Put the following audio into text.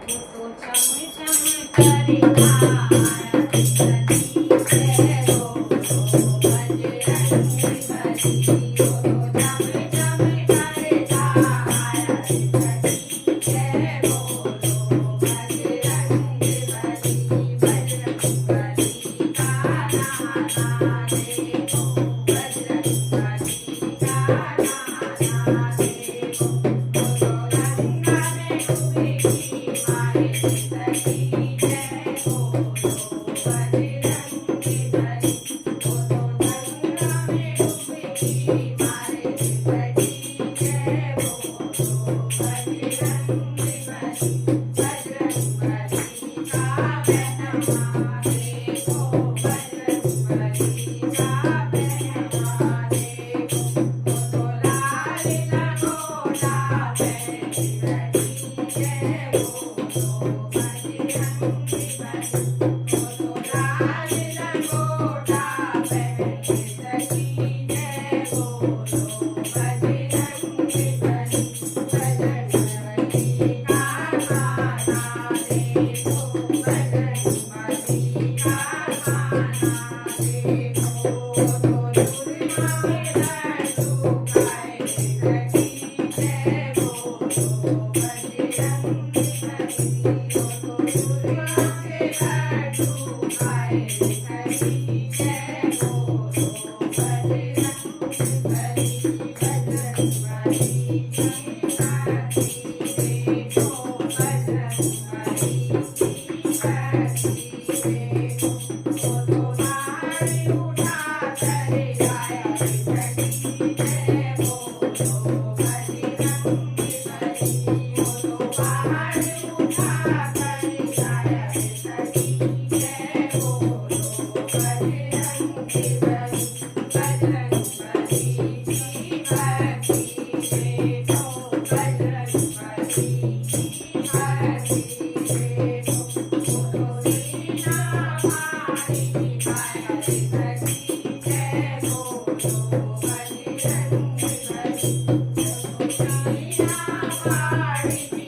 वो तो छम छम करे आरती सजी जय बोलो बजरंग बली। वो तो छम छम करे आरती सजी जय बोलो बजरंग बली। बजरंग बली का नाना देखो, बजरंग बली का नाना देखो। वो तो गंगा में डूबी मारे सजी जय बोलो बजरंग बली। वो तो गंगा में डूबी मारे सजी जय बोलो बजरंग बली। बजरंग बली का पहनावा देखो, बजरंग बली का पहनावा देखो। वो तो लाल लंगोटा पहने सजी जय बोलो बजरंग बली। वो तो लाल लंगोटा पहने सजी जय बोलो बजरंग बली। बजरंग बली का नाना देखो, बजरंग बली का नाना देखो। वो तो दुर्गा में लड्डू खाए सजी जय बोलो बजरंग बली। वो तो दुर्गा में लड्डू खाए सजी जय बोलो बजरंग बली। बजरंग बली की आरती देखो, बजरंग बली की आरती देखो। वो तो नारी उठा करे आया सजी जय बोलो बजरंग बली। वो तो पहाड़ उठा करे आया सजी जय बोलो बजरंग बली। बजरंग बली की आरती देखो, बजरंग बली की आरती देखो। वो तो सीना मारी पाया सजी जय बोलो बजरंग बली। वो तो सीना मारी